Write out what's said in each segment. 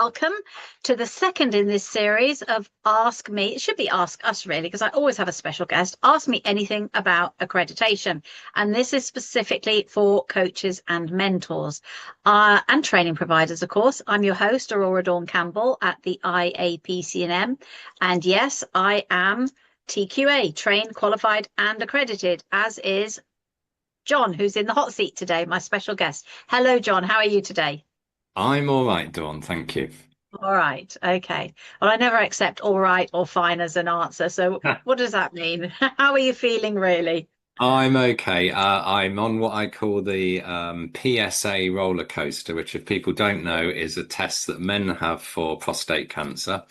welcome to the second in this series of Ask Me. It should be Ask Us, really, because I always have a special guest. Ask me anything about accreditation. And this is specifically for coaches and mentors and training providers, of course. I'm your host, Aurora Dawn Campbell at the IAPCNM. And yes, I am TQA, trained, qualified and accredited, as is John, who's in the hot seat today, my special guest. Hello, John. How are you today? I'm all right, Dawn. Thank you. All right. Okay. Well, I never accept all right or fine as an answer. So what does that mean? How are you feeling, really? I'm okay. I'm on what I call the PSA roller coaster, which, if people don't know, is a test that men have for prostate cancer.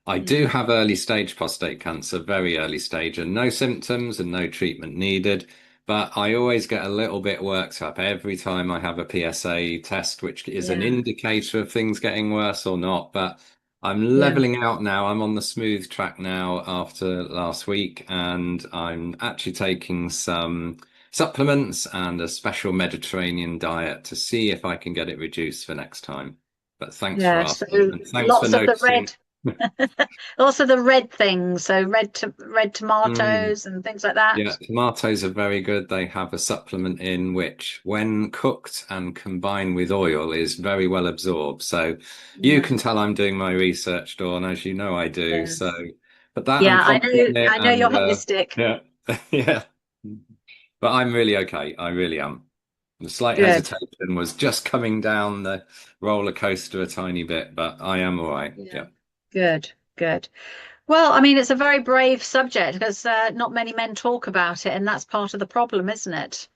I do Mm, have early stage prostate cancer, very early stage, and no symptoms and no treatment needed. But I always get a little bit worked up every time I have a PSA test, which is an yeah. indicator of things getting worse or not. But I'm Yeah. leveling out now. I'm on the smooth track now after last week, and I'm actually taking some supplements and a special Mediterranean diet to see if I can get it reduced for next time. But thanks for Yeah. So asking, and thanks for lots of the noticing. red, lots of the red things. So red Mm. tomatoes and things like Yeah, that. tomatoes are very good. They have a supplement in which, when cooked and combined with oil, is very well absorbed. So you Yeah. can tell I'm doing my research, Dawn, as you know I do. So, Yes. but that Yeah, and I know. pomegranate I know you're and holistic. yeah, yeah. But I'm really okay. I really am. The slight Good. hesitation was just coming down the roller coaster a tiny bit, but I am all right. Yeah. Yeah. Good. Good. Well, I mean, it's a very brave subject because not many men talk about it, and that's part of the problem, isn't it?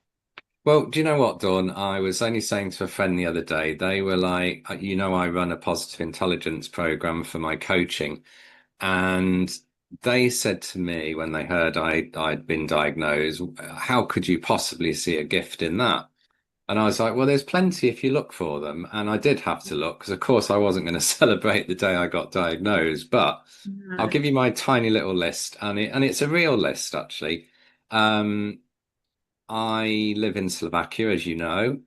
Well, do you know what, Dawn? I was only saying to a friend the other day, they were like, I run a positive intelligence program for my coaching. And they said to me when they heard I'd been diagnosed, how could you possibly see a gift in that? And I was like, well, there's plenty if you look for them. And I did have to look because, of course, I wasn't going to celebrate the day I got diagnosed. But I'll No. give you my tiny little list, and it's a real list, actually. Um, I live in Slovakia, as you know.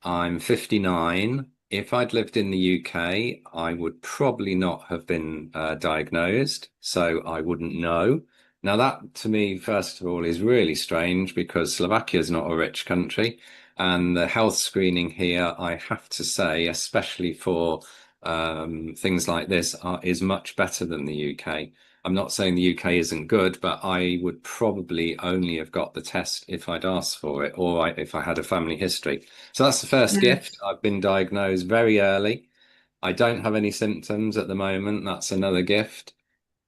I'm 59. If I'd lived in the UK, I would probably not have been diagnosed, so I wouldn't know. Now, that to me, first of all, is really strange because Slovakia is not a rich country, and the health screening here, I have to say, especially for things like this, is much better than the UK. I'm not saying the UK isn't good, but I would probably only have got the test if I'd asked for it or if I had a family history. So that's the first gift. Yes. I've been diagnosed very early. I don't have any symptoms at the moment. That's another gift.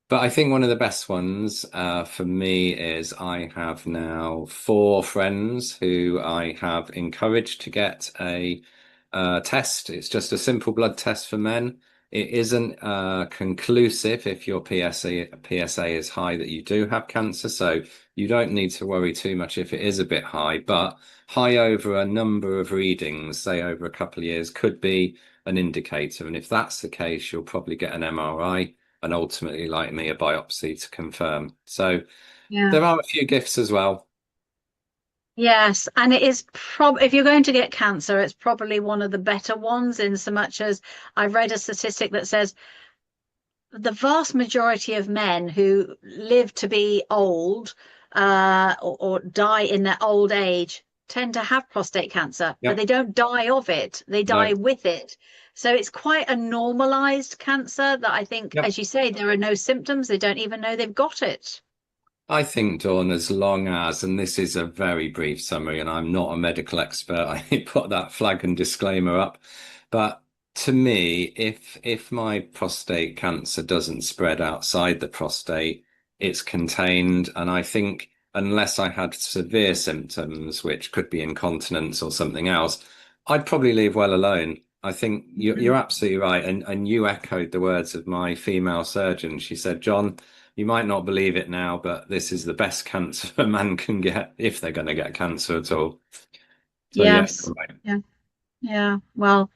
But I think one of the best ones for me is I have now four friends who I have encouraged to get a test. It's just a simple blood test for men. It isn't conclusive if your PSA is high that you do have cancer, so you don't need to worry too much if it is a bit high. But high over a number of readings, say over a couple of years, could be an indicator. And if that's the case, you'll probably get an MRI and ultimately, like me, a biopsy to confirm. So Yeah. there are a few gifts as well. Yes, and it is prob if you're going to get cancer, it's probably one of the better ones in so much as I've read a statistic that says the vast majority of men who live to be old or die in their old age tend to have prostate cancer, but Yep. they don't die of it. They die No. with it. So it's quite a normalized cancer that I think, Yep. as you say, there are no symptoms. They don't even know they've got it. I think, Dawn, as long as, and this is a very brief summary, and I'm not a medical expert, I put that flag and disclaimer up. But to me, if my prostate cancer doesn't spread outside the prostate, it's contained. And I think unless I had severe symptoms, which could be incontinence or something else, I'd probably leave well alone. I think you're Mhm. absolutely right. And you echoed the words of my female surgeon. She said, John, you might not believe it now, but this is the best cancer a man can get if they're going to get cancer at all. So yeah, Yes. you're right. Yeah. Yeah. Well,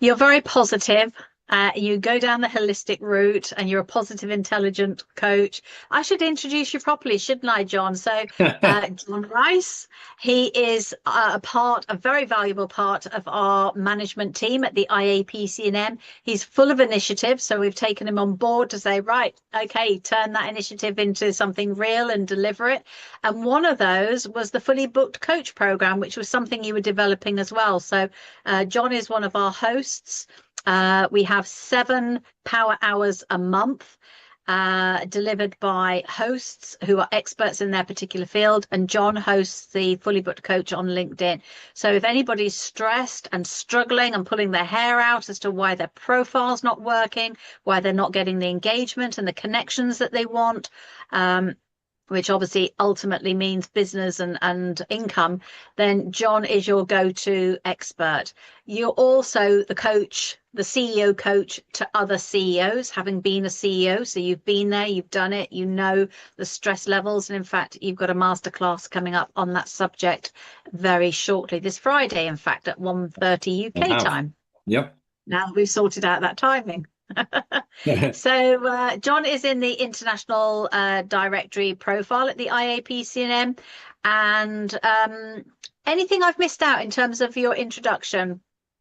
you're very positive. You go down the holistic route and you're a positive, intelligent coach. I should introduce you properly, shouldn't I, John? So, John Rice, he is a very valuable part of our management team at the IAPCNM. He's full of initiative. So, we've taken him on board to say, right, okay, turn that initiative into something real and deliver it. And one of those was the fully booked coach program, which was something you were developing as well. So, John is one of our hosts. We have 7 power hours a month delivered by hosts who are experts in their particular field. And John hosts the Fully Booked Coach on LinkedIn. So if anybody's stressed and struggling and pulling their hair out as to why their profile's not working, why they're not getting the engagement and the connections that they want, which obviously ultimately means business and income, then John is your go-to expert. You're also the coach, the CEO coach to other CEOs, having been a CEO. So you've been there, you've done it, you know the stress levels. And in fact, you've got a masterclass coming up on that subject very shortly, this Friday, in fact, at 1:30 I UK have. time. Yep. Now that we've sorted out that timing. So John is in the international directory profile at the IAPCNM. And anything I've missed out in terms of your introduction?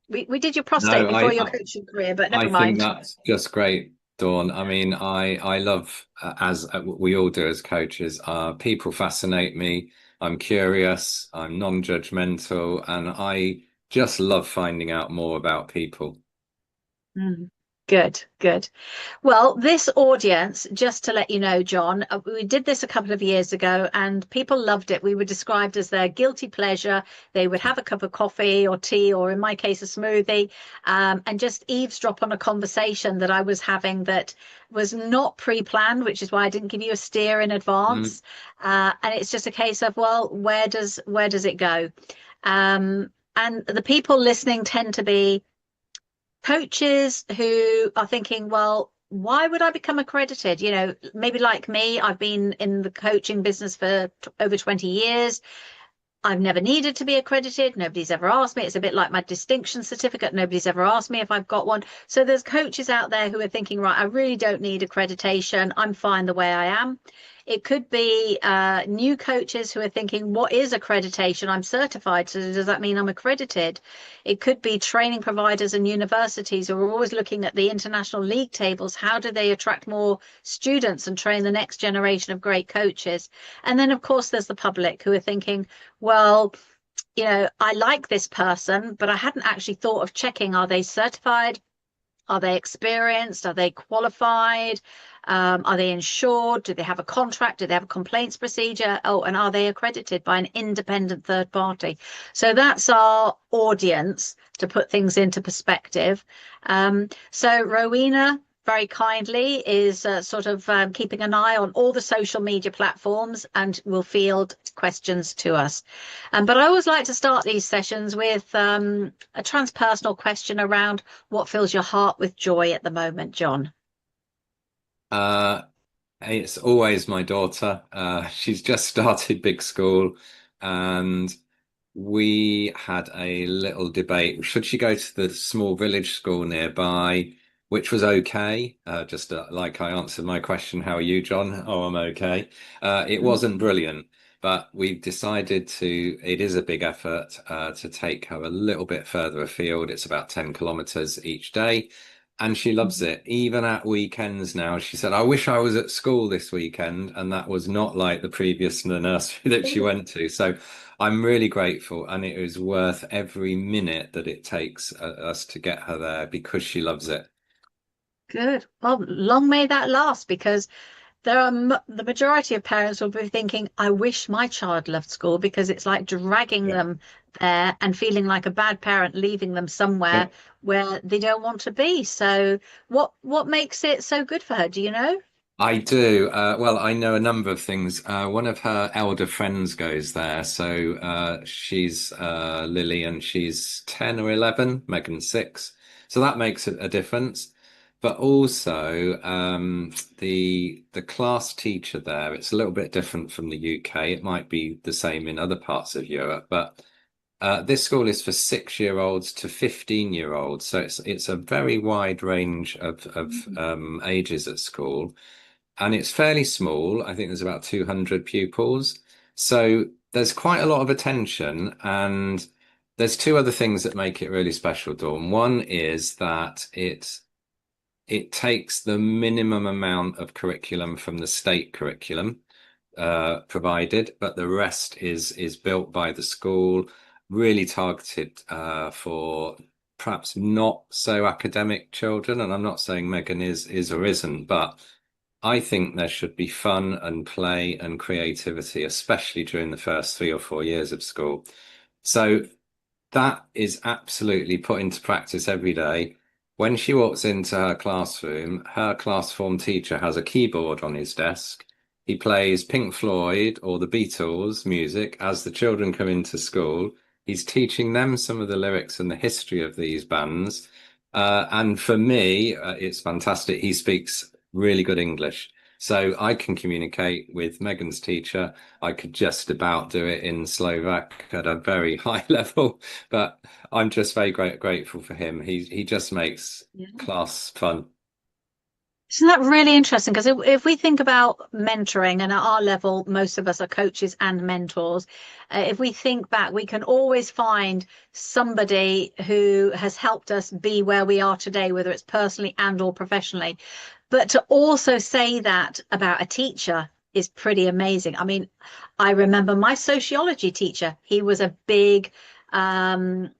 We did your prostate No, before your coaching career, but I never think mind. that's just great, Dawn. I mean, I love, as we all do as coaches, people fascinate me. I'm curious, I'm non-judgmental, and I just love finding out more about people. Mm. Good, good. Well, this audience, just to let you know, John, we did this a couple of years ago and people loved it. We were described as their guilty pleasure. They would have a cup of coffee or tea, or in my case, a smoothie, and just eavesdrop on a conversation that I was having that was not pre-planned, which is why I didn't give you a steer in Mm. advance. And it's just a case of, well, where does it go? And the people listening tend to be coaches who are thinking, well, why would I become accredited? You know, maybe like me, I've been in the coaching business for over 20 years. I've never needed to be accredited. Nobody's ever asked me. It's a bit like my distinction certificate. Nobody's ever asked me if I've got one. So there's coaches out there who are thinking, right, I really don't need accreditation. I'm fine the way I am. It could be new coaches who are thinking, what is accreditation? I'm certified. So does that mean I'm accredited? It could be training providers and universities who are always looking at the international league tables. How do they attract more students and train the next generation of great coaches? And then, of course, there's the public who are thinking, well, you know, I like this person, but I hadn't actually thought of checking, are they certified? Are they experienced? Are they qualified? Are they insured? Do they have a contract? Do they have a complaints procedure? Oh, and are they accredited by an independent third party? So that's our audience to put things into perspective. So Rowena very kindly is sort of keeping an eye on all the social media platforms and will field questions to us. But I always like to start these sessions with a transpersonal question around what fills your heart with joy at the moment, John. Uh, it's always my daughter. She's just started big school, and we had a little debate. Should she go to the small village school nearby, which was okay? Just like I answered my question, how are you, John? Oh, I'm okay. It wasn't brilliant, but we've decided it is a big effort to take her a little bit further afield. It's about 10 kilometers each day. And she loves it. Even at weekends now, she said, I wish I was at school this weekend. And that was not like the previous nursery that she went to. So I'm really grateful. And it is worth every minute that it takes us to get her there because she loves it. Good. Well, long may that last because there are the majority of parents will be thinking, I wish my child loved school because it's like dragging Yeah. them there and feeling like a bad parent leaving them somewhere Yeah. where they don't want to be. So what makes it so good for her? Do you know? I do. Well, I know a number of things. One of her elder friends goes there. So she's Lily and she's 10 or 11, Megan's 6. So that makes a difference. But also the class teacher there, it's a little bit different from the UK. It might be the same in other parts of Europe, but This school is for 6-year-olds to 15-year-olds, so it's a very wide range of Mm. ages at school, and it's fairly small. I think there's about 200 pupils, so there's quite a lot of attention, and there's two other things that make it really special, Dawn. One is that it takes the minimum amount of curriculum from the state curriculum provided, but the rest is built by the school, really targeted for perhaps not so academic children. And I'm not saying Megan is or isn't, but I think there should be fun and play and creativity, especially during the first 3 or 4 years of school. So that is absolutely put into practice every day. When she walks into her class form teacher has a keyboard on his desk. He plays Pink Floyd or the Beatles music as the children come into school. He's teaching them some of the lyrics and the history of these bands. And for me, it's fantastic. He speaks really good English. So I can communicate with Megan's teacher. I could just about do it in Slovak at a very high level, but I'm just very grateful for him. He just makes Yeah. class fun. Isn't that really interesting? Because if we think about mentoring, and at our level, most of us are coaches and mentors. If we think back, we can always find somebody who has helped us be where we are today, whether it's personally and or professionally. But to also say that about a teacher is pretty amazing. I mean, I remember my sociology teacher. He was a big um,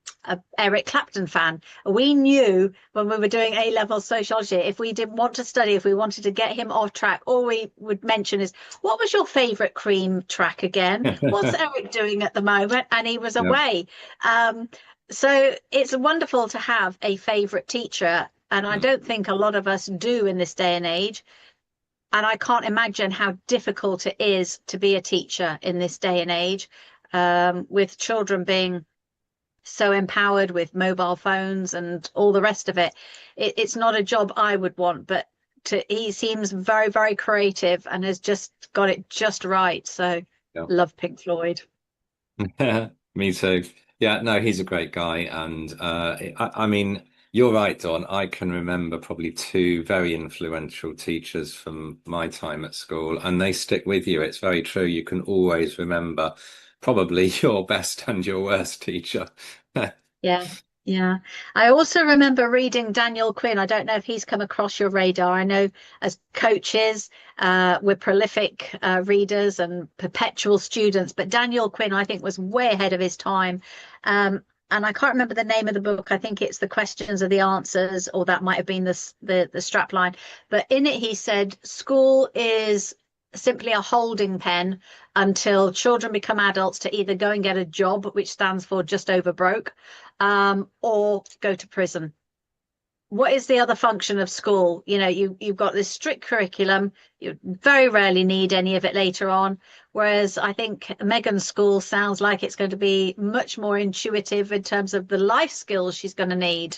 Eric Clapton fan. We knew when we were doing A-level sociology, if we didn't want to study, if we wanted to get him off track, all we would mention is, what was your favorite Cream track again? What's Eric doing at the moment? And he was Yeah. away. Um, so it's wonderful to have a favorite teacher. And I Yeah. don't think a lot of us do in this day and age. And I can't imagine how difficult it is to be a teacher in this day and age, with children being so empowered with mobile phones and all the rest of it. It's not a job I would want, but he seems very, very creative and has just got it just right. So Yeah. love Pink Floyd. Me too. Yeah, no, he's a great guy. And I mean, you're right, Don. I can remember probably two very influential teachers from my time at school, and they stick with you. It's very true. You can always remember probably your best and your worst teacher. Yeah, yeah. I also remember reading Daniel Quinn. I don't know if he's come across your radar. I know as coaches, we're prolific readers and perpetual students, but Daniel Quinn, I think, was way ahead of his time. And I can't remember the name of the book. I think it's The Questions Are the Answers, or that might have been the strap line. But in it, he said, school is simply a holding pen until children become adults to either go and get a job, which stands for just over broke, or go to prison. What is the other function of school? You know, you've got this strict curriculum. You very rarely need any of it later on. Whereas I think Megan's school sounds like it's going to be much more intuitive in terms of the life skills she's going to need.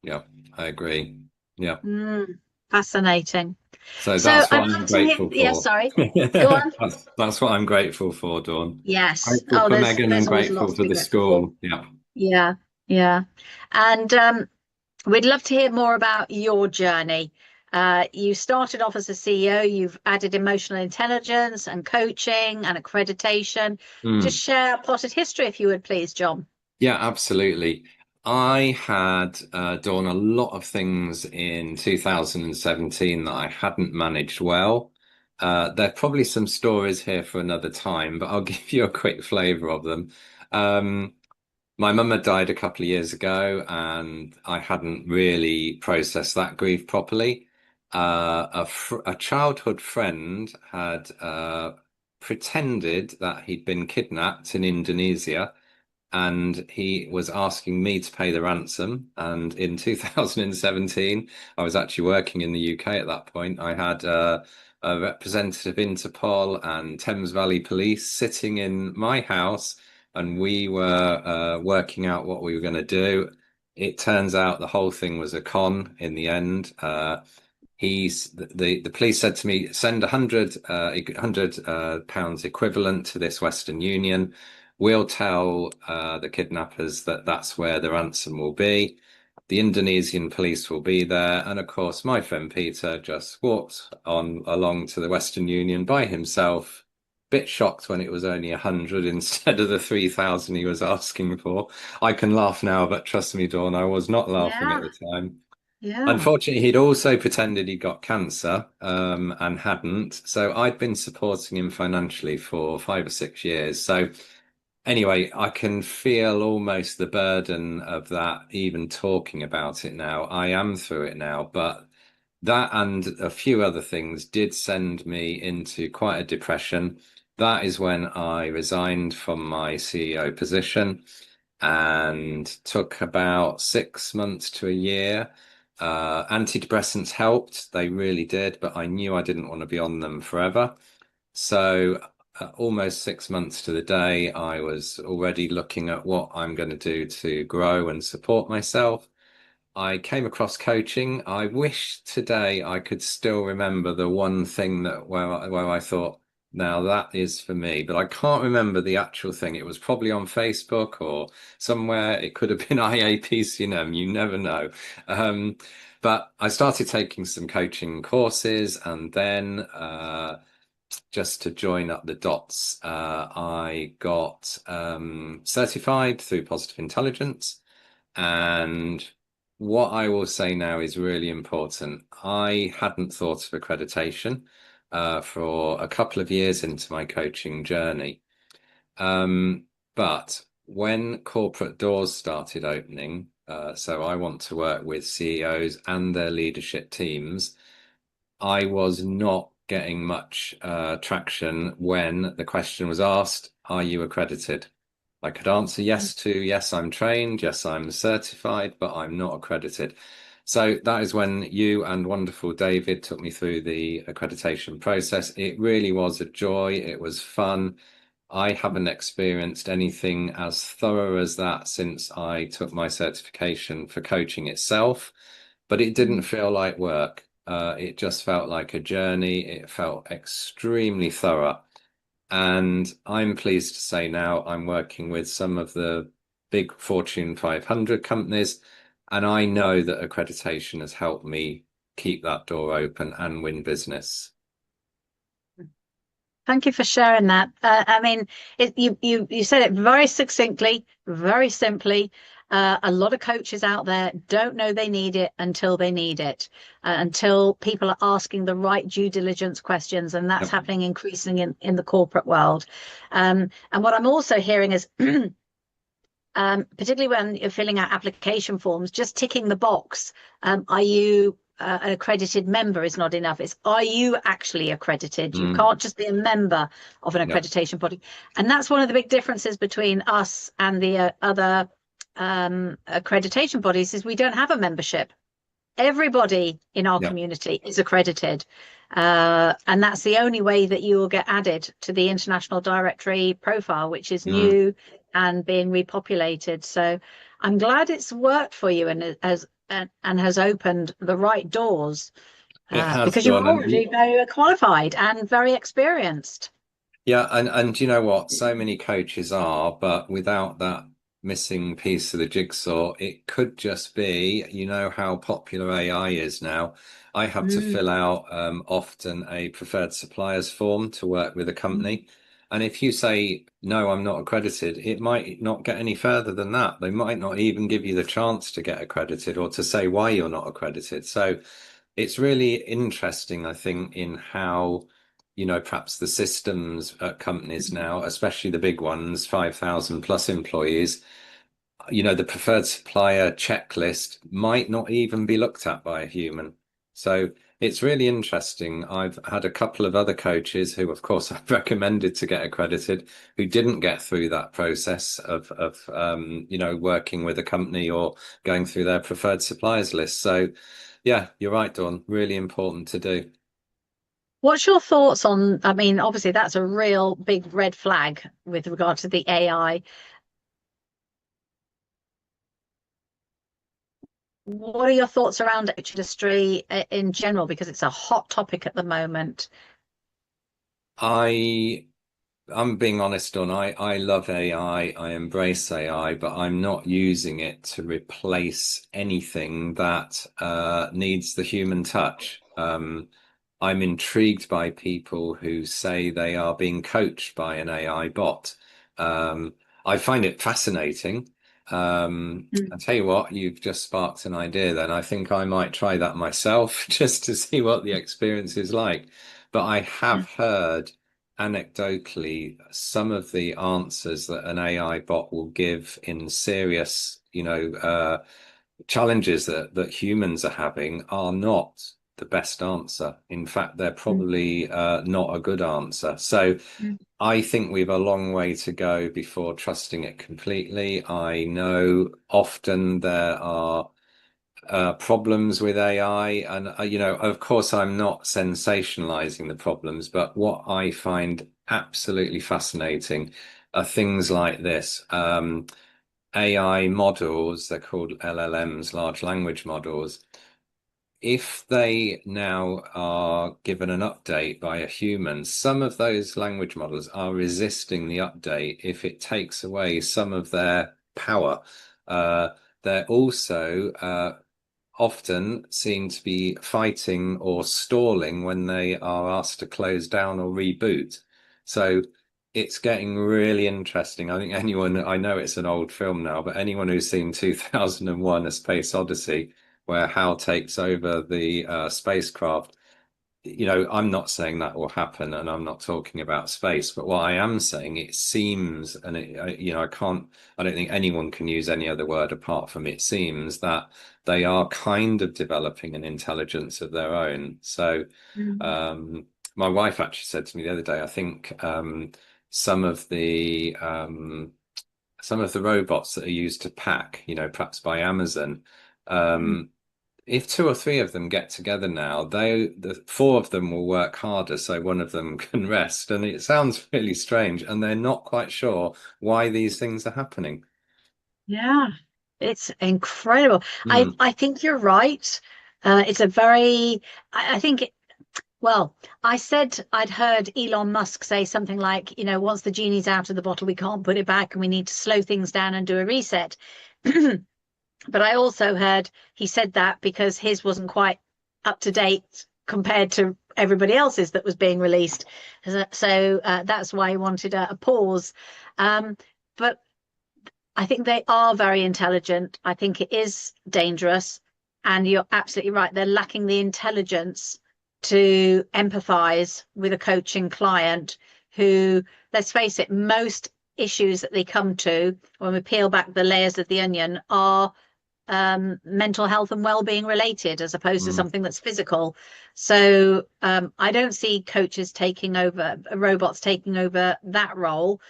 Yeah, I agree. Yeah. Mm, fascinating. So So that's I'd what I'm love to hear. grateful Yeah, for. sorry. Go on. That's what I'm grateful for, Dawn. Yes. Grateful Oh, for Megan and there's always grateful lots to for be the grateful for. school. Yeah. Yeah, yeah. And we'd love to hear more about your journey. You started off as a CEO, you've added emotional intelligence and coaching and accreditation. Just Mm. share a potted history, if you would please, John. Yeah, absolutely. I had done a lot of things in 2017 that I hadn't managed well. There are probably some stories here for another time, but I'll give you a quick flavor of them. Um, my mum had died a couple of years ago, and I hadn't really processed that grief properly. A childhood friend had pretended that he'd been kidnapped in Indonesia, and he was asking me to pay the ransom. And in 2017, I was actually working in the UK at that point. I had a representative Interpol and Thames Valley Police sitting in my house, and we were working out what we were going to do. It turns out the whole thing was a con in the end. The police said to me, send 100 pounds equivalent to this Western Union. We'll tell the kidnappers that that's where the ransom will be. The Indonesian police will be there, and of course, my friend Peter just walked on along to the Western Union by himself. Bit shocked when it was only 100 instead of the 3,000 he was asking for. I can laugh now, but trust me, Dawn, I was not laughing at Yeah, the time. yeah, Unfortunately, he'd also pretended he'd got cancer, and hadn't. So I'd been supporting him financially for 5 or 6 years. So anyway, I can feel almost the burden of that, even talking about it now. I am through it now, but that and a few other things did send me into quite a depression. That is when I resigned from my CEO position and took about 6 months to a year. Antidepressants helped, they really did, but I knew I didn't want to be on them forever. So, almost 6 months to the day, I was already looking at what I'm going to do to grow and support myself. I came across coaching. I wish today I could still remember the one thing that where I thought, now that is for me, but I can't remember the actual thing. It was probably on Facebook or somewhere. It could have been IAPCNM. You never know. Um, but I started taking some coaching courses, and then just to join up the dots, I got certified through Positive Intelligence. And what I will say now is really important. I hadn't thought of accreditation for a couple of years into my coaching journey. But when corporate doors started opening, so I want to work with CEOs and their leadership teams, I was not getting much traction when the question was asked, are you accredited? I could answer yes to, yes, I'm trained, yes, I'm certified, but I'm not accredited. So that is when you and wonderful David took me through the accreditation process. It really was a joy. It was fun. I haven't experienced anything as thorough as that since I took my certification for coaching itself, but it didn't mm, feel like work. It just felt like a journey. It felt extremely thorough. And I'm pleased to say now I'm working with some of the big Fortune 500 companies, and I know that accreditation has helped me keep that door open and win business. thank you for sharing that. I mean, you said it very succinctly, very simply. A lot of coaches out there don't know they need it until they need it, until people are asking the right due diligence questions, and that's Yep. happening increasingly in the corporate world. And what I'm also hearing is particularly when you're filling out application forms, just ticking the box, are you an accredited member is not enough. It's are you actually accredited? You Mm, can't just be a member of an yep. accreditation body. And that's one of the big differences between us and the other accreditation bodies is we don't have a membership. Everybody in our Yep. community is accredited. And that's the only way that you will get added to the international directory profile, which is Mm. new and being repopulated. So I'm glad it's worked for you and has opened the right doors It has, because you're Dawn. already very qualified and very experienced. Yeah, and you know what? So many coaches are, but without that missing piece of the jigsaw, it could just be, you know how popular AI is now. I have to Mm, fill out often a preferred suppliers form to work with a company. And if you say, no, I'm not accredited, it might not get any further than that. They might not even give you the chance to get accredited or to say why you're not accredited. So it's really interesting, I think, in how perhaps the systems at companies now, especially the big ones, 5,000 plus employees, the preferred supplier checklist might not even be looked at by a human. So it's really interesting. I've had a couple of other coaches who, of course, I've recommended to get accredited, who didn't get through that process of working with a company or going through their preferred suppliers list. So yeah, you're right, Dawn. Really important to do. What's your thoughts on, I mean, obviously that's a real big red flag with regard to the AI. What are your thoughts around industry in general? Because it's a hot topic at the moment. I I'm being honest on I love AI, I embrace AI, but I'm not using it to replace anything that needs the human touch. I'm intrigued by people who say they are being coached by an AI bot. Um, I find it fascinating. I Mm, tell you what, you've just sparked an idea then. I think I might try that myself just to see what the experience is like. But I have mm, heard anecdotally some of the answers that an AI bot will give in serious, challenges that humans are having are not the best answer. In fact, they're mm, probably not a good answer. So mm, I think we've a long way to go before trusting it completely. I know often there are problems with AI. And, of course, I'm not sensationalizing the problems, but what I find absolutely fascinating are things like this. AI models, they're called LLMs, large language models. If they now are given an update by a human, some of those language models are resisting the update if it takes away some of their power. Uh, they're also often seen to be fighting or stalling when they are asked to close down or reboot. So it's getting really interesting. I think I know it's an old film now, but anyone who's seen 2001: A Space Odyssey, where Hal takes over the spacecraft, I'm not saying that will happen, and I'm not talking about space, but what I am saying, it seems, and I don't think anyone can use any other word apart from it seems that they are kind of developing an intelligence of their own. So, mm, um, my wife actually said to me the other day, I think some of the um, some of the robots that are used to pack, perhaps by Amazon. mm. Um, if two or three of them get together now, the four of them will work harder so one of them can rest. And it sounds really strange, and they're not quite sure why these things are happening. Yeah, it's incredible. Hmm. I think you're right. It's a very, I think, well, I said I'd heard Elon Musk say something like, once the genie's out of the bottle, we can't put it back and we need to slow things down and do a reset. But I also heard he said that because his wasn't quite up to date compared to everybody else's that was being released. So that's why he wanted a pause. But I think they are very intelligent. I think it is dangerous. And you're absolutely right. They're lacking the intelligence to empathize with a coaching client who, let's face it, most issues that they come to when we peel back the layers of the onion are mental health and well-being related as opposed to Hmm. something that's physical. So I don't see coaches taking over, robots taking over that role.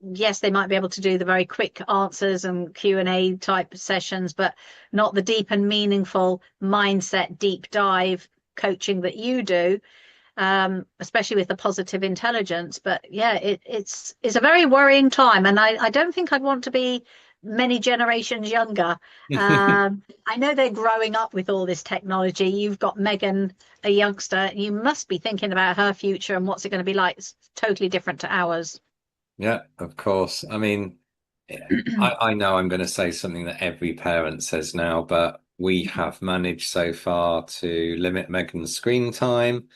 Yes, they might be able to do the very quick answers and Q&A type sessions, but not the deep and meaningful mindset deep dive coaching that you do, especially with the positive intelligence. But yeah, it's a very worrying time, and I don't think I'd want to be many generations younger. I know they're growing up with all this technology. You've got Megan, a youngster. You must be thinking about her future and what's it going to be like. It's totally different to ours. Yeah, of course. I mean, I know I'm going to say something that every parent says now, but we have managed so far to limit Megan's screen time.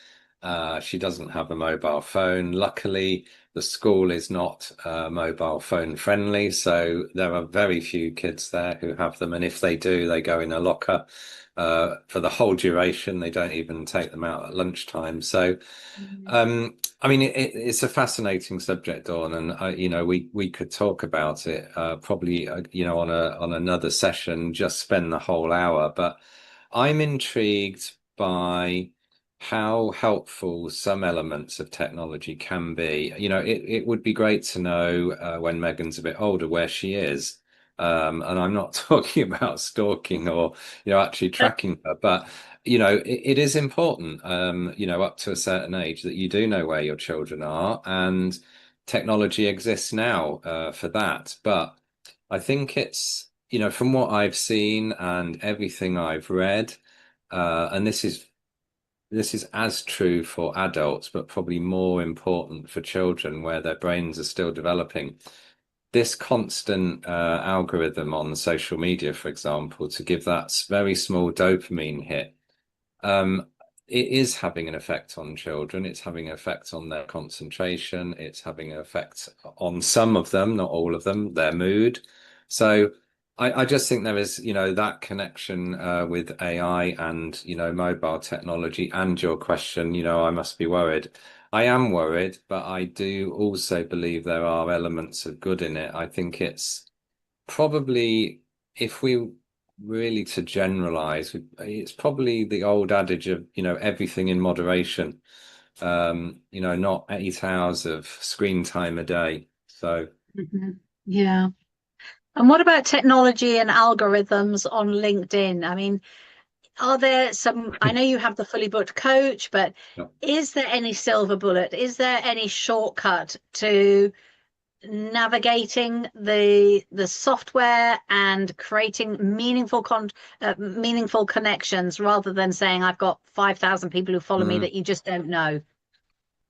She doesn't have a mobile phone. Luckily, the school is not mobile phone friendly, so there are very few kids there who have them. And if they do, they go in a locker for the whole duration. They don't even take them out at lunchtime. So, I mean, it's a fascinating subject, Dawn, and we could talk about it probably on another session, just spend the whole hour. But I'm intrigued by how helpful some elements of technology can be. It would be great to know when Megan's a bit older where she is. And I'm not talking about stalking or actually tracking her, but it is important, up to a certain age that you do know where your children are, and technology exists now, for that. But I think it's, from what I've seen and everything I've read, and this is this is as true for adults, but probably more important for children where their brains are still developing. This constant algorithm on social media, for example, to give that very small dopamine hit, um, it is having an effect on children. It's having an effect on their concentration. It's having an effect on some of them, not all of them, their mood. So I just think there is, that connection with AI and, mobile technology and your question, I must be worried. I am worried, but I do also believe there are elements of good in it. I think it's probably, if we really to generalize, it's probably the old adage of, everything in moderation. Not 8 hours of screen time a day. So, Mhm. Yeah. And what about technology and algorithms on LinkedIn? I mean, are there some, I know you have the fully booked coach, but no. is there any silver bullet? Is there any shortcut to navigating the software and creating meaningful connections rather than saying I've got 5,000 people who follow me Mm. that you just don't know?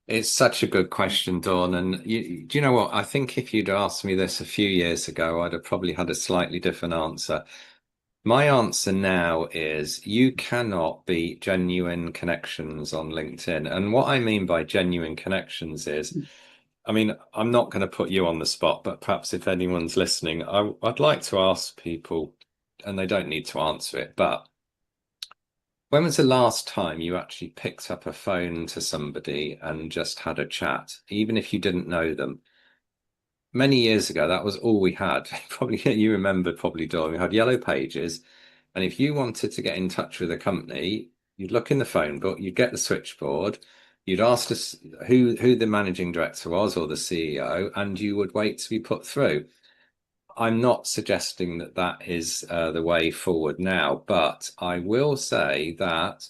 It's such a good question, Dawn. And do you know what? I think if you'd asked me this a few years ago, I'd have probably had a slightly different answer. My answer now is you cannot beat genuine connections on LinkedIn. And what I mean by genuine connections is, I mean, I'm not going to put you on the spot, but perhaps if anyone's listening, I'd like to ask people, and they don't need to answer it, but when was the last time you actually picked up a phone to somebody and just had a chat, even if you didn't know them? Many years ago, that was all we had. Probably you remember, probably, Dawn, we had yellow pages. And if you wanted to get in touch with a company, you'd look in the phone book, you'd get the switchboard, you'd ask us who the managing director was or the CEO, and you would wait to be put through. I'm not suggesting that that is the way forward now, but I will say that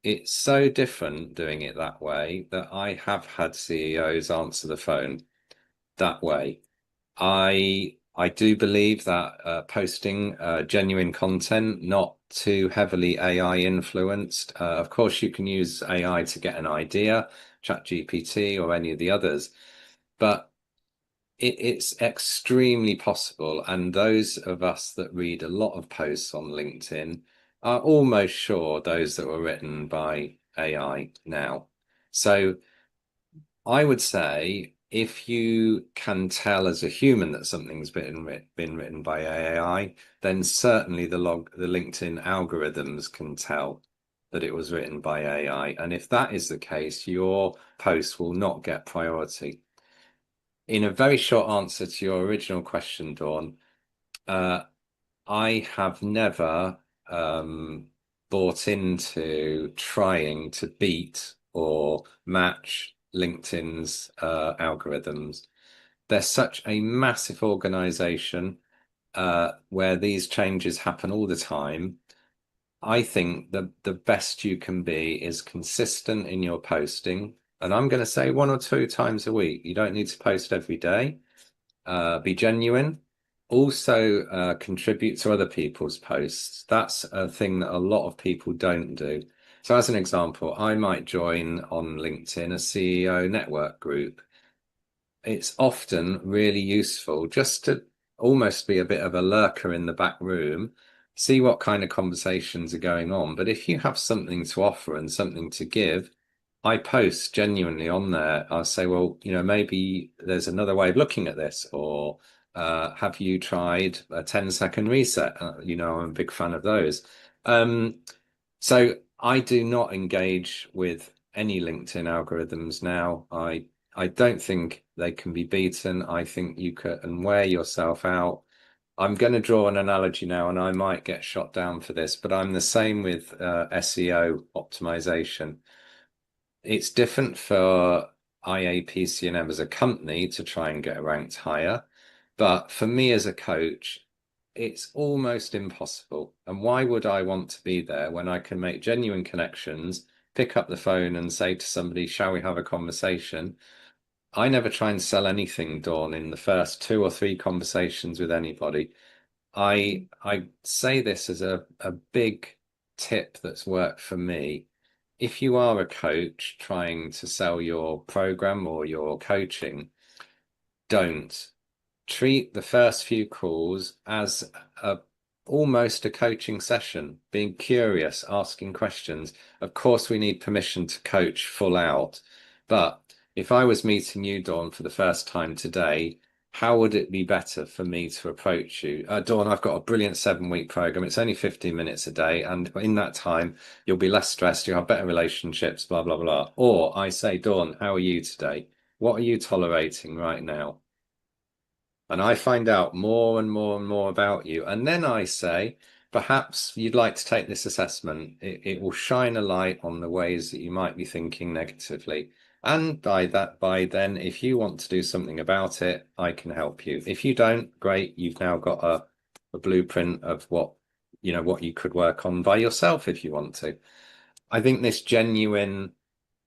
it's so different doing it that way that I have had CEOs answer the phone that way. I do believe that posting genuine content, not too heavily AI influenced. Of course, you can use AI to get an idea, ChatGPT or any of the others, but it's extremely possible. And those of us that read a lot of posts on LinkedIn are almost sure those that were written by AI now. So I would say if you can tell as a human that something's been written by AI, then certainly the LinkedIn algorithms can tell that it was written by AI. And if that is the case, your post will not get priority. In a very short answer to your original question, Dawn, uh, I have never bought into trying to beat or match LinkedIn's algorithms. They're such a massive organization where these changes happen all the time. I think the best you can be is consistent in your posting. And I'm going to say 1 or 2 times a week. You don't need to post every day. Be genuine. Also, contribute to other people's posts. That's a thing that a lot of people don't do. So, as an example, I might join on LinkedIn a CEO network group. It's often really useful just to almost be a bit of a lurker in the back room, see what kind of conversations are going on. But if you have something to offer and something to give, I post genuinely on there. I'll say, well, maybe there's another way of looking at this, or have you tried a 10-second reset? I'm a big fan of those. So I do not engage with any LinkedIn algorithms now. I don't think they can be beaten. I think you can wear yourself out. I'm going to draw an analogy now, and I might get shot down for this, but I'm the same with SEO optimization. It's different for IAPCNM as a company to try and get ranked higher. But for me as a coach, it's almost impossible. And why would I want to be there when I can make genuine connections, pick up the phone and say to somebody, shall we have a conversation? I never try and sell anything, Dawn, in the first 2 or 3 conversations with anybody. I say this as a big tip that's worked for me if you are a coach trying to sell your program or your coaching, don't treat the first few calls as a almost a coaching session, being curious, asking questions. Of course, we need permission to coach full out, but if I was meeting you, Dawn, for the first time today, how would it be better for me to approach you? Dawn, I've got a brilliant 7 week program. It's only 15 minutes a day, and in that time, you'll be less stressed, you'll have better relationships, blah, blah, blah. Or I say, Dawn, how are you today? What are you tolerating right now? And I find out more and more and more about you. And then I say, perhaps you'd like to take this assessment. It will shine a light on the ways that you might be thinking negatively. And by then, if you want to do something about it, I can help you. If you don't, great, you've now got a blueprint of what you could work on by yourself if you want to. I think this genuine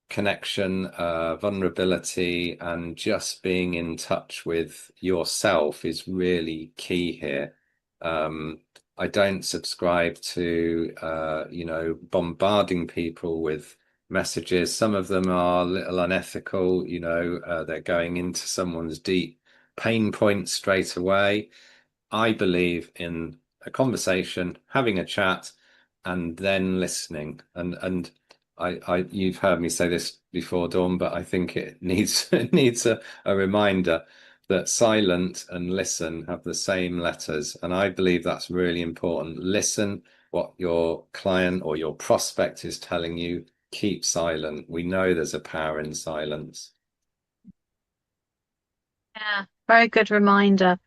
connection, vulnerability, and just being in touch with yourself is really key here. I don't subscribe to, bombarding people with messages. Some of them are a little unethical, they're going into someone's deep pain point straight away. I believe in a conversation, having a chat, and then listening. And you've heard me say this before, Dawn, but I think it needs it needs a reminder that silent and listen have the same letters, and I believe that's really important. Listen what your client or your prospect is telling you. Keep silent. We know there's a power in silence. Yeah, very good reminder.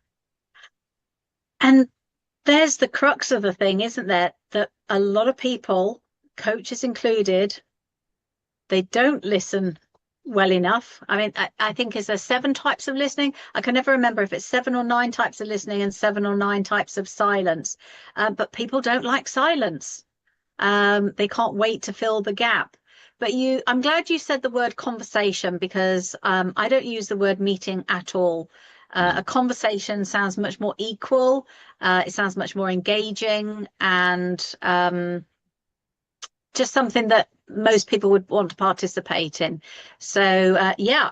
And there's the crux of the thing, isn't there? That a lot of people, coaches included, they don't listen well enough. I mean, I think is there 7 types of listening? I can never remember if it's 7 or 9 types of listening and 7 or 9 types of silence. But people don't like silence. They can't wait to fill the gap. But I'm glad you said the word conversation because I don't use the word meeting at all. A conversation sounds much more equal. It sounds much more engaging and just something that most people would want to participate in. So yeah,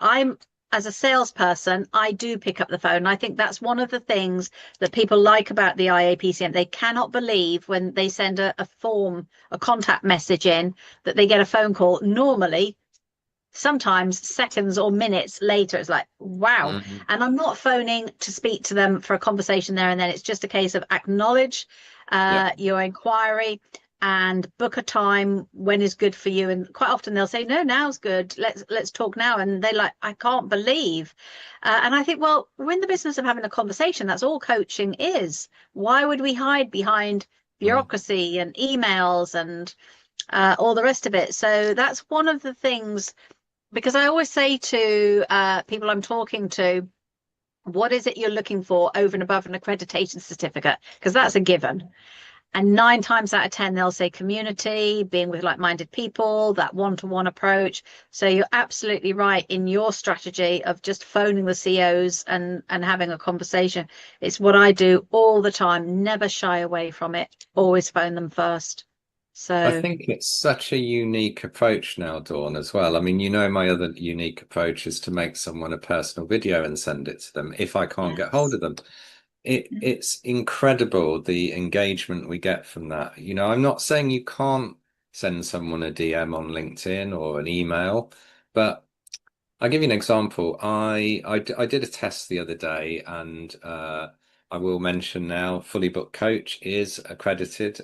as a salesperson, I do pick up the phone. I think that's one of the things that people like about the IAPCM. They cannot believe when they send a form, a contact message in, that they get a phone call. Normally, sometimes seconds or minutes later, it's like, wow. Mhm. And I'm not phoning to speak to them for a conversation there and then. It's just a case of acknowledge Yeah. your inquiry and book a time when is good for you. And quite often they'll say, no, now's good. Let's talk now. And they like, I can't believe. And I think, well, we're in the business of having a conversation. That's all coaching is. Why would we hide behind Mm. bureaucracy and emails and all the rest of it? So that's one of the things, because I always say to people I'm talking to, what is it you're looking for over and above an accreditation certificate? Because that's a given. And 9 times out of 10, they'll say community, being with like-minded people, that one-to-one approach. So you're absolutely right in your strategy of just phoning the CEOs and having a conversation. It's what I do all the time. Never shy away from it. Always phone them first. I So think it's such a unique approach now, Dawn, as well. I mean, my other unique approach is to make someone a personal video and send it to them if I can't get hold yes. of them. It's incredible the engagement we get from that. I'm not saying you can't send someone a DM on LinkedIn or an email, but I'll give you an example. I did a test the other day, and I will mention now, Fully Booked Coach is accredited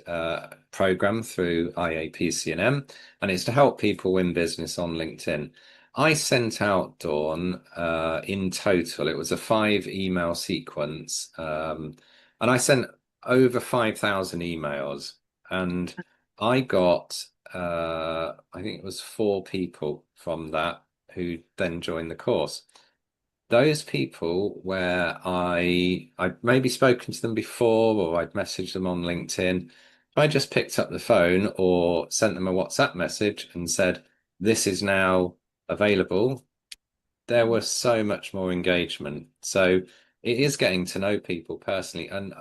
program through IAPCNM, and it's to help people win business on LinkedIn. I sent out, Dawn, in total, it was a 5 email sequence, and I sent over 5,000 emails, and I got, I think it was 4 people from that who then joined the course. Those people where I'd maybe spoken to them before or I'd messaged them on LinkedIn, I just picked up the phone or sent them a WhatsApp message and said, this is now available. There was so much more engagement. So it is getting to know people personally. And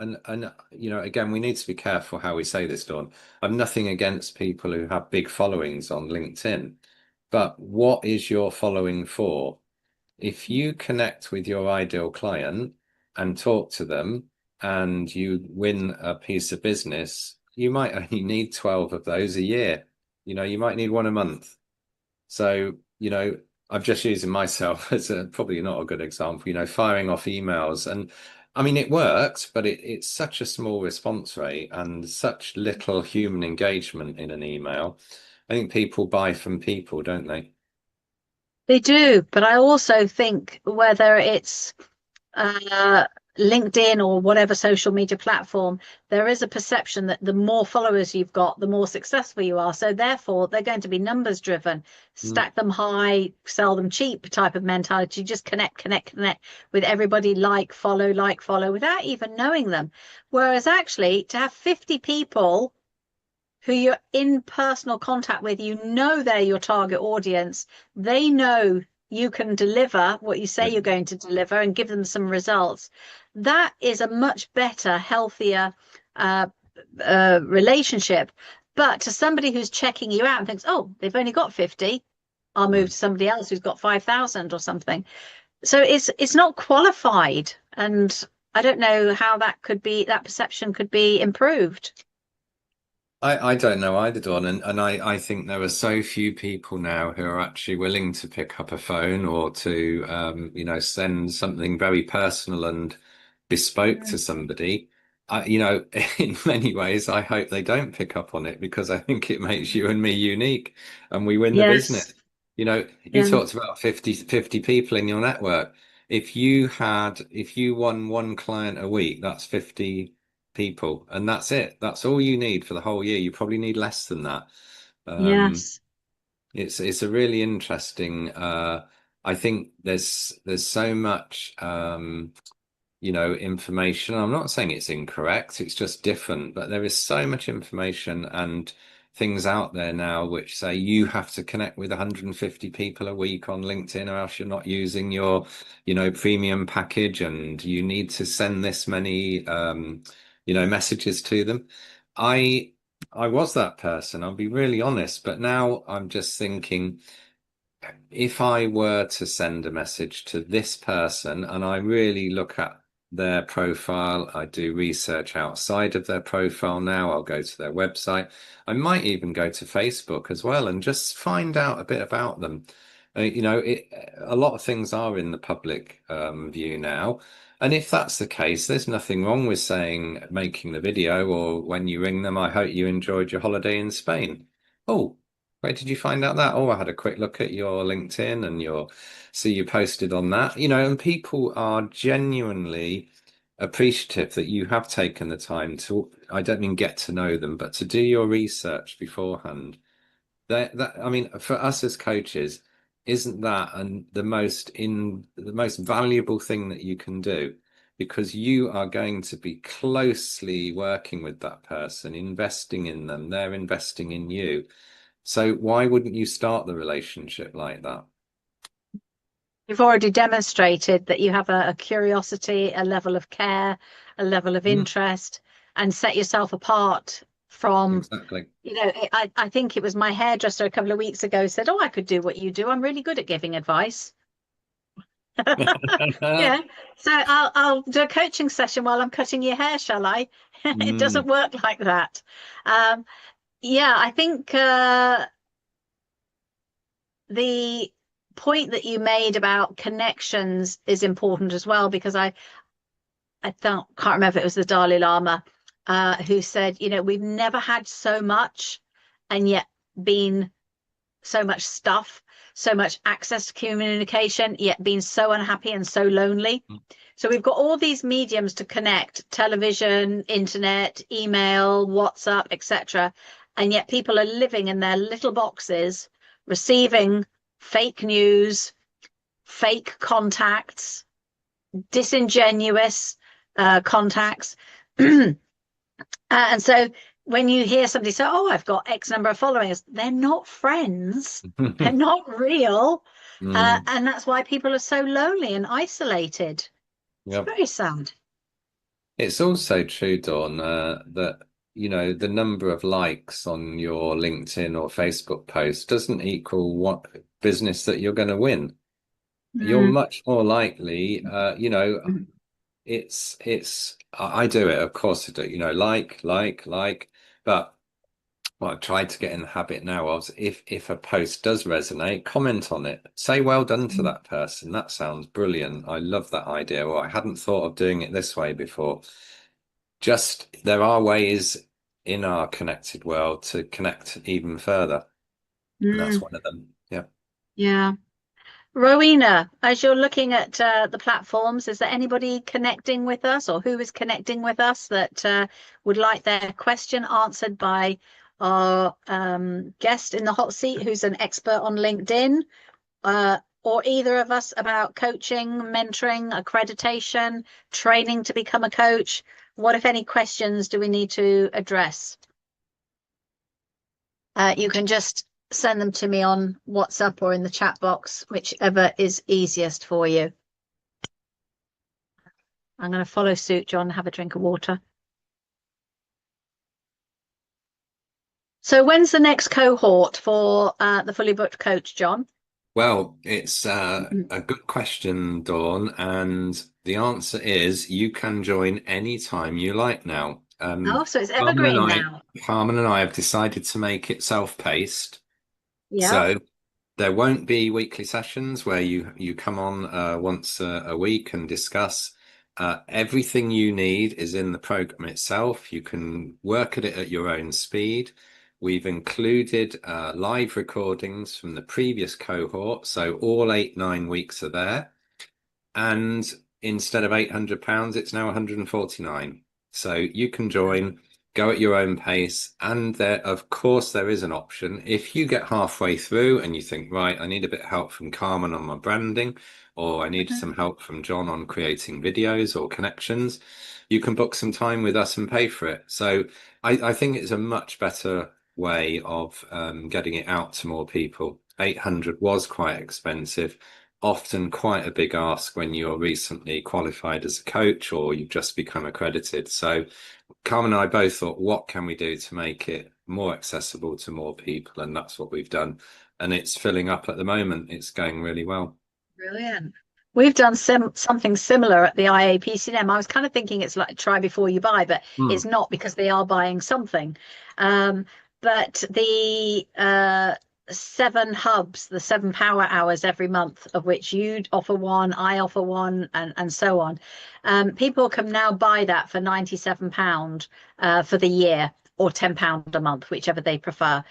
you know, again, we need to be careful how we say this, Dawn. I've nothing against people who have big followings on LinkedIn, but what is your following for? If you connect with your ideal client and talk to them and you win a piece of business, you might only need 12 of those a year. You know, you might need one a month. So, you know, I'm just using myself as a probably not a good example, you know, firing off emails. And I mean, it works, but it's such a small response rate and such little human engagement in an email. I think people buy from people, don't they? They do, but I also think whether it's uh, LinkedIn or whatever social media platform, there is a perception that the more followers you've got, the more successful you are. So therefore, they're going to be numbers driven, Mm. stack them high, sell them cheap type of mentality. Just connect with everybody, like, follow, without even knowing them. Whereas actually, to have 50 people who you're in personal contact with, you know they're your target audience. They know you can deliver what you say Yeah. you're going to deliver and give them some results. That is a much better, healthier uh, relationship. But to somebody who's checking you out and thinks, oh, they've only got 50, I'll move Mm. to somebody else who's got 5,000 or something. So it's not qualified. And I don't know how that could be, that perception could be improved. I don't know either, Don, and I think there are so few people now who are actually willing to pick up a phone or to you know, send something very personal and bespoke to Mm. somebody. You know, in many ways, I hope they don't pick up on it because I think it makes you and me unique and we win the Yes. business. You know, you Yeah. talked about 50 people in your network. If you won one client a week, that's 50 people, and that's it. That's all you need for the whole year. You probably need less than that. Um, Yes. it's a really interesting. I think there's so much you know, information. I'm not saying it's incorrect, it's just different, but there is so much information and things out there now which say you have to connect with 150 people a week on LinkedIn or else you're not using your, you know, premium package and you need to send this many you know, messages to them. I I was that person, I'll be really honest, but now I'm just thinking if I were to send a message to this person and I really look at their profile, I do research outside of their profile now, I'll go to their website. I might even go to Facebook as well and just find out a bit about them. You know, a lot of things are in the public view now. And if that's the case, there's nothing wrong with saying, making the video, or when you ring them, I hope you enjoyed your holiday in Spain. Oh, where did you find out that? Oh, I had a quick look at your LinkedIn and your see you posted on that. You know, and people are genuinely appreciative that you have taken the time to, I don't mean get to know them, but to do your research beforehand. That I mean, for us as coaches, isn't that and the most valuable thing that you can do? Because you are going to be closely working with that person, investing in them, they're investing in you. So why wouldn't you start the relationship like that? You've already demonstrated that you have a curiosity, a level of care, a level of Mm, interest, and set yourself apart from, exactly. you know, I think it was my hairdresser a couple of weeks ago said, oh, I could do what you do. I'm really good at giving advice. Yeah. So I'll do a coaching session while I'm cutting your hair, shall I? It doesn't Mm, work like that. Um, yeah, I think the point that you made about connections is important as well because can't remember if it was the Dalai Lama who said, you know, we've never had so much and yet been so much stuff, so much access to communication, yet been so unhappy and so lonely. So we've got all these mediums to connect, television, internet, email, WhatsApp, etc. And yet people are living in their little boxes, receiving fake news, fake contacts, disingenuous contacts. And so when you hear somebody say, oh, I've got X number of followers, they're not friends, they're not real. mm. And that's why people are so lonely and isolated. It's Yep. very sound. It's also true, Dawn, that the number of likes on your LinkedIn or Facebook post doesn't equal what business that you're going to win. You're Mm, much more likely, I do it, of course I do, like, but what I've tried to get in the habit now of is if a post does resonate, comment on it. Say well done to mm, that person. That sounds brilliant. I love that idea. Or I hadn't thought of doing it this way before. Just there are ways in our connected world to connect even further. And that's mm, one of them. Yeah. yeah. Rowena, as you're looking at the platforms, is there anybody connecting with us or who is connecting with us that would like their question answered by our guest in the hot seat, who's an expert on LinkedIn, or either of us about coaching, mentoring, accreditation, training to become a coach? What, if any, questions do we need to address? You can just send them to me on WhatsApp or in the chat box, whichever is easiest for you. I'm going to follow suit, John, have a drink of water. So when's the next cohort for the fully booked coach, John? Well, it's a good question, Dawn, and the answer is you can join anytime you like now. Oh, so it's Carmen and evergreen I, now. Carmen and I have decided to make it self-paced. Yeah. So there won't be weekly sessions where you come on once a week and discuss. Everything you need is in the program itself. You can work at it at your own speed. We've included live recordings from the previous cohort, so all 8, 9 weeks are there. And instead of £800, it's now 149. So you can join, go at your own pace, and there, of course, there is an option. If you get halfway through and you think, right, I need a bit of help from Carmen on my branding, or I need some help from John on creating videos or connections, you can book some time with us and pay for it. So I think it's a much better way of getting it out to more people. 800 was quite expensive, often quite a big ask when you're recently qualified as a coach or you've just become accredited. So Carmen and I both thought, what can we do to make it more accessible to more people? And that's what we've done. And it's filling up at the moment. It's going really well. Brilliant. We've done something similar at the IAPCNM. I was kind of thinking it's like try before you buy, but Hmm. it's not because they are buying something. Um, but the 7 hubs, the 7 power hours every month, of which you offer one, I offer one, and so on. People can now buy that for £97 for the year or £10 a month, whichever they prefer.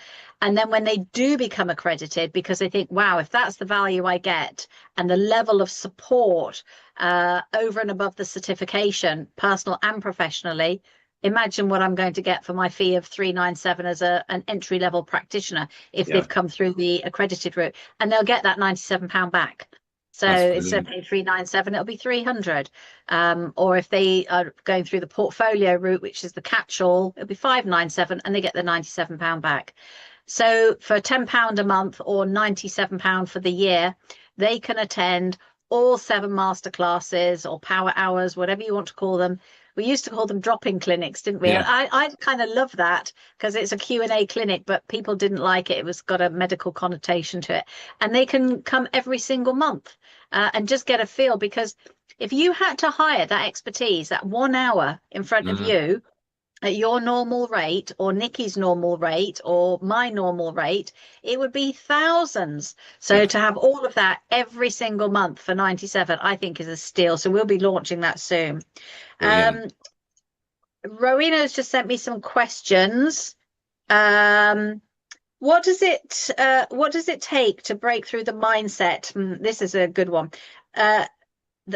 And then when they do become accredited, because they think, wow, if that's the value I get, and the level of support over and above the certification, personal and professionally, imagine what I'm going to get for my fee of 397 as an entry level practitioner if Yeah, they've come through the accredited route, and they'll get that £97 back. So that's instead of brilliant. paying 397, it'll be 300. Or if they are going through the portfolio route, which is the catch-all, it'll be 597, and they get the £97 back. So for £10 a month or £97 for the year, they can attend all 7 masterclasses or power hours, whatever you want to call them. We used to call them drop-in clinics, didn't we? And Yeah, I kind of love that because it's a Q&A clinic, but people didn't like it. It was got a medical connotation to it. And they can come every single month and just get a feel, because if you had to hire that expertise, that 1 hour in front of mm, you, at your normal rate or Nikki's normal rate or my normal rate, it would be thousands. So yeah, to have all of that every single month for 97, I think is a steal. So we'll be launching that soon. brilliant. Um, Rowena's just sent me some questions. Um, what does it take to break through the mindset? This is a good one. Uh,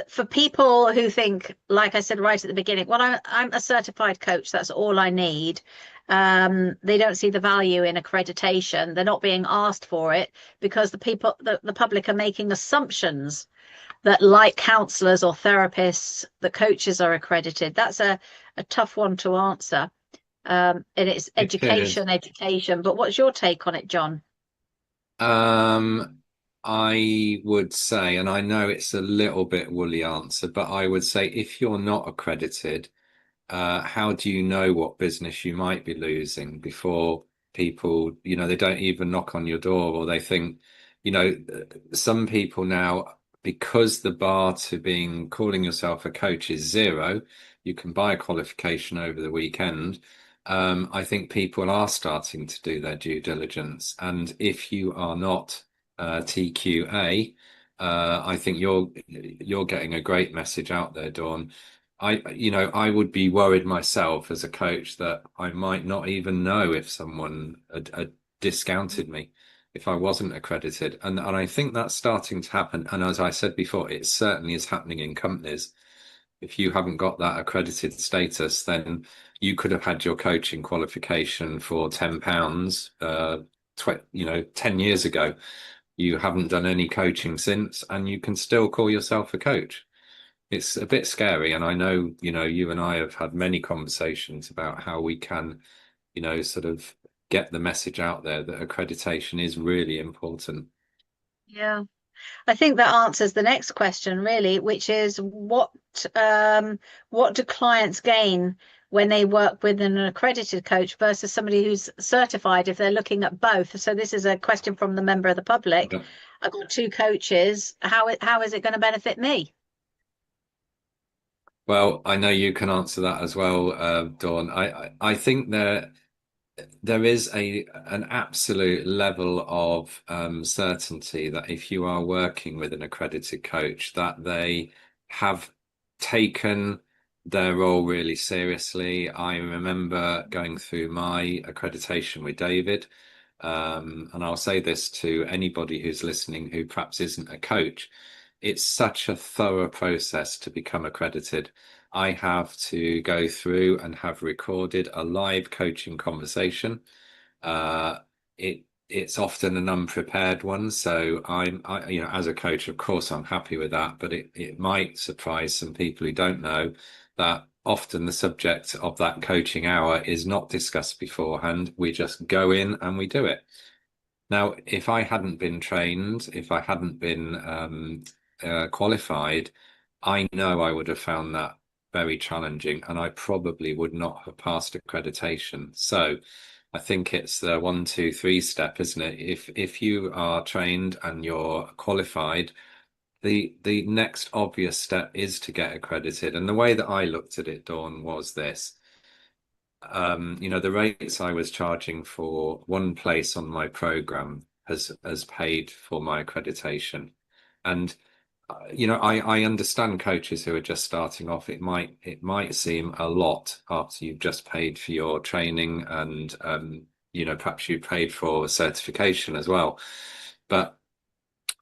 for people who think, like I said right at the beginning, well, I'm a certified coach, that's all I need. They don't see the value in accreditation. They're not being asked for it because the public are making assumptions that, like counselors or therapists, the coaches are accredited. That's a tough one to answer. And it's It is. education. But what's your take on it, John? Um, I would say, and I know it's a little bit woolly answer, but I would say if you're not accredited, how do you know what business you might be losing before people, they don't even knock on your door, or they think, some people now, because the bar to being calling yourself a coach is zero, you can buy a qualification over the weekend. I think people are starting to do their due diligence. And if you are not TQA, I think you're getting a great message out there, Dawn. I would be worried myself as a coach that I might not even know if someone had discounted me if I wasn't accredited. And I think that's starting to happen. And as I said before, it certainly is happening in companies. If you haven't got that accredited status, then you could have had your coaching qualification for £10, 10 years ago. You haven't done any coaching since, and you can still call yourself a coach. It's a bit scary, and I know, you and I have had many conversations about how we can, sort of get the message out there that accreditation is really important. Yeah. I think that answers the next question really, which is what do clients gain when they work with an accredited coach versus somebody who's certified if they're looking at both? So this is a question from the member of the public. Yeah. I've got two coaches. How is it going to benefit me? Well, I know you can answer that as well, Dawn. I think there is an absolute level of certainty that if you are working with an accredited coach, that they have taken their role really seriously. I remember going through my accreditation with David, and I'll say this to anybody who's listening who perhaps isn't a coach. It's such a thorough process to become accredited. I have to go through and have recorded a live coaching conversation. Uh, it's often an unprepared one, so as a coach, of course, I'm happy with that. But it might surprise some people who don't know that often the subject of that coaching hour is not discussed beforehand. We just go in and we do it. Now, if I hadn't been trained, if I hadn't been qualified, I know I would have found that very challenging, and I probably would not have passed accreditation. So I think it's the 1, 2, 3 step, isn't it? If you are trained and you're qualified, the next obvious step is to get accredited. And the way that I looked at it, Dawn, was this. The rates I was charging for one place on my program has paid for my accreditation. And I understand coaches who are just starting off. It might seem a lot after you've just paid for your training and perhaps you paid for certification as well. But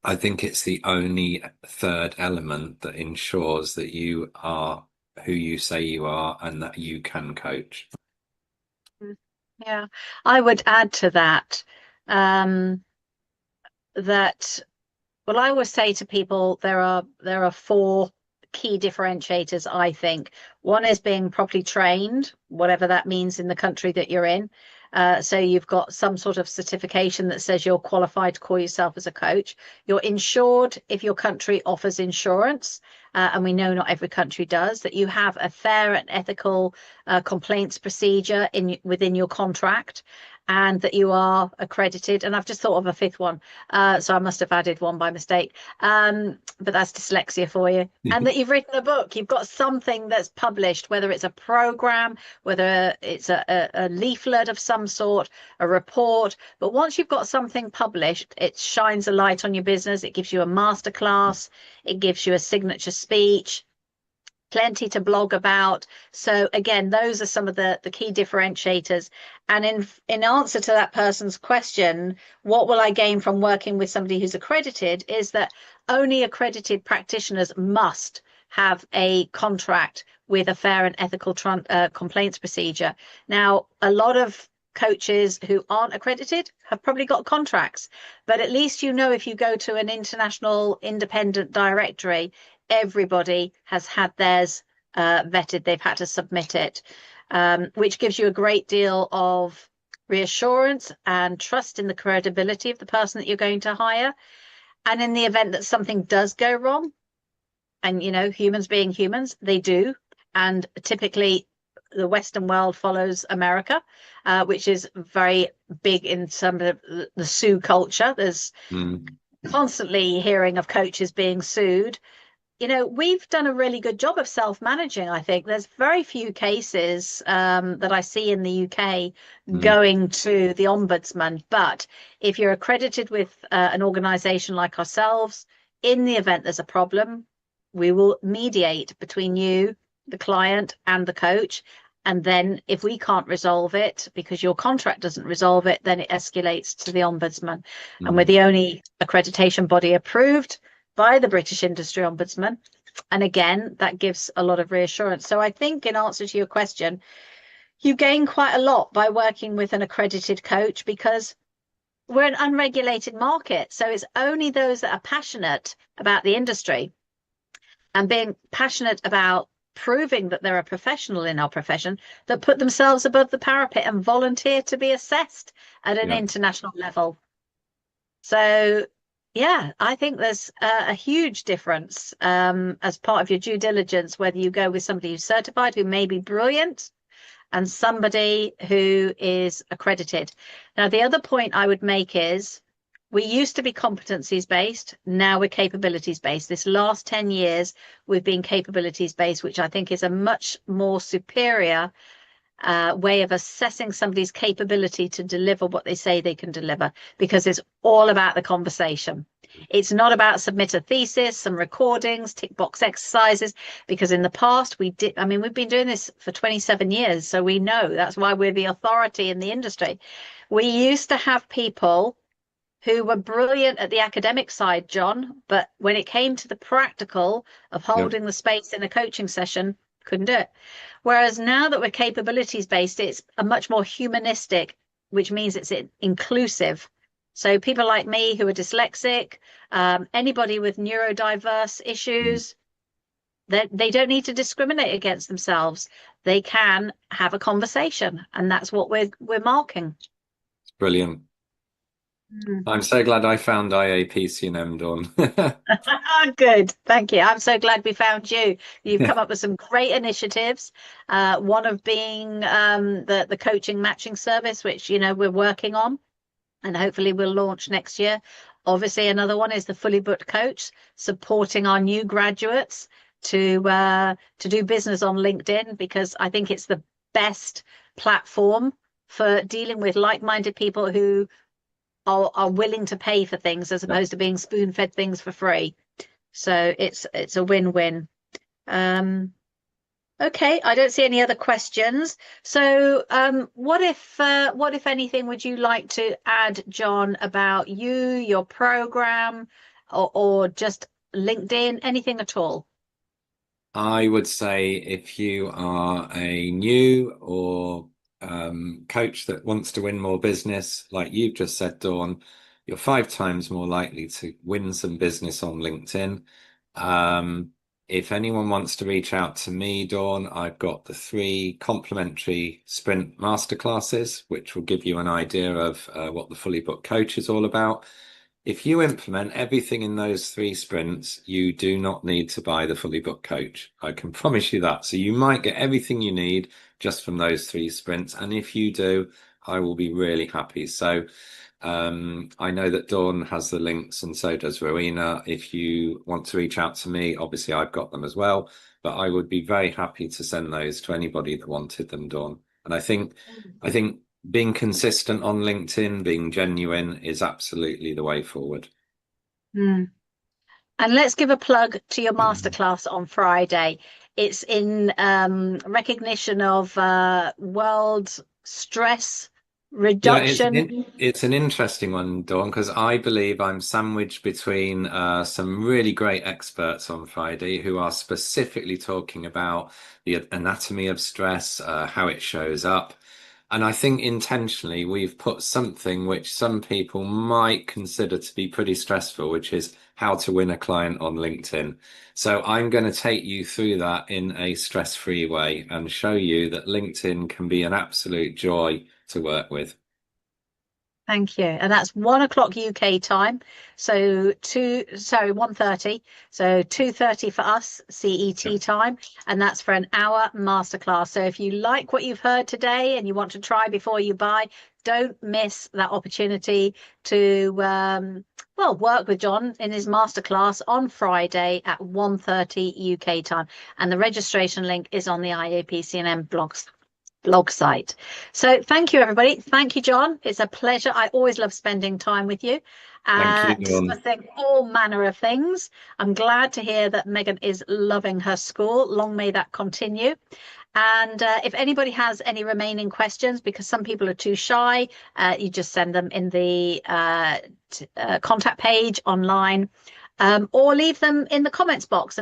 I think it's the only third element that ensures that you are who you say you are and that you can coach. Yeah, I would add to that um, that well, I always say to people there are four key differentiators, I think. One is being properly trained, whatever that means in the country that you're in. So you've got some sort of certification that says you're qualified to call yourself as a coach. You're insured if your country offers insurance, and we know not every country does. That you have a fair and ethical complaints procedure within your contract, and that you are accredited. And I've just thought of a fifth one, so I must have added one by mistake. But that's dyslexia for you. And that you've written a book, you've got something that's published, whether it's a program, whether it's a leaflet of some sort, a report. But once you've got something published, it shines a light on your business. It gives you a masterclass, it gives you a signature speech, plenty to blog about. So again, those are some of the key differentiators. And in answer to that person's question, what will I gain from working with somebody who's accredited, is that only accredited practitioners must have a contract with a fair and ethical complaints procedure. Now, a lot of coaches who aren't accredited have probably got contracts, but at least if you go to an international independent directory, everybody has had theirs vetted. They've had to submit it, which gives you a great deal of reassurance and trust in the credibility of the person that you're going to hire. And in the event that something does go wrong, and humans being humans, they do. And typically the Western world follows America, which is very big in some of the sue culture. There's Mm, constantly hearing of coaches being sued. We've done a really good job of self-managing, I think. There's very few cases that I see in the UK mm, going to the ombudsman. But if you're accredited with an organization like ourselves, in the event there's a problem, we will mediate between you, the client, and the coach. And then if we can't resolve it because your contract doesn't resolve it, then it escalates to the ombudsman. And we're mm. the only accreditation body approved by the British Industry Ombudsman. And again, that gives a lot of reassurance. So I think in answer to your question, you gain quite a lot by working with an accredited coach because we're an unregulated market. So it's only those that are passionate about the industry and being passionate about proving that they're a professional in our profession that put themselves above the parapet and volunteer to be assessed at an Yeah. international level. So, yeah, I think there's a huge difference as part of your due diligence, whether you go with somebody who's certified, who may be brilliant, and somebody who is accredited. Now, the other point I would make is we used to be competencies based. Now we're capabilities based. This last 10 years, we've been capabilities based, which I think is a much more superior way of assessing somebody's capability to deliver what they say they can deliver, because it's all about the conversation. It's not about submit a thesis, some recordings, tick box exercises, because in the past we did, I mean, we've been doing this for 27 years, so we know that's why we're the authority in the industry. We used to have people who were brilliant at the academic side, John, but when it came to the practical of Yeah. holding the space in a coaching session, couldn't do it. Whereas now that we're capabilities based, it's a much more humanistic, which means it's inclusive. So people like me who are dyslexic, anybody with neurodiverse Mm. issues, they don't need to discriminate against themselves. They can have a conversation, and that's what we're marking. It's brilliant. Mm. I'm so glad I found IAPCNM, Dawn. Good, thank you. I'm so glad we found you. You've come up with some great initiatives. One of being the coaching matching service, which we're working on, and hopefully we'll launch next year. Obviously, another one is the fully booked coach, supporting our new graduates to do business on LinkedIn, because I think it's the best platform for dealing with like-minded people who are willing to pay for things as Yeah. opposed to being spoon-fed things for free. So it's a win-win. Um, okay, I don't see any other questions. So what if anything would you like to add, John, about you, your program, or just LinkedIn, anything at all? I would say if you are a new or coach that wants to win more business, like you've just said, Dawn, you're 5 times more likely to win some business on LinkedIn. Um, if anyone wants to reach out to me, Dawn, I've got the 3 complimentary sprint masterclasses, which will give you an idea of what the Fully Booked Coach is all about. If you implement everything in those 3 sprints, you do not need to buy the Fully Booked Coach. I can promise you that. So you might get everything you need just from those 3 sprints. And if you do, I will be really happy. So I know that Dawn has the links and so does Rowena. If you want to reach out to me, obviously I've got them as well. But I would be very happy to send those to anybody that wanted them, Dawn. And I think being consistent on LinkedIn, being genuine is absolutely the way forward. Mm. And let's give a plug to your masterclass on Friday. It's in recognition of World Stress Yeah, Reduction. it's an interesting one, Dawn, because I believe I'm sandwiched between some really great experts on Friday who are specifically talking about the anatomy of stress, how it shows up. And I think intentionally we've put something which some people might consider to be pretty stressful, which is how to win a client on LinkedIn. So I'm going to take you through that in a stress-free way and show you that LinkedIn can be an absolute joy to work with. Thank you. And that's 1 o'clock UK time. So 1:30. So 2:30 for us Yeah. CET time. And that's for an hour masterclass. So if you like what you've heard today and you want to try before you buy, don't miss that opportunity to work with John in his masterclass on Friday at 1:30 UK time. And the registration link is on the IAPCNM blog site. So thank you, everybody. Thank you, John. It's a pleasure. I always love spending time with you, Thank you, discussing all manner of things. I'm glad to hear that Megan is loving her school. Long may that continue. And if anybody has any remaining questions, because some people are too shy, you just send them in the contact page online, or leave them in the comments box. And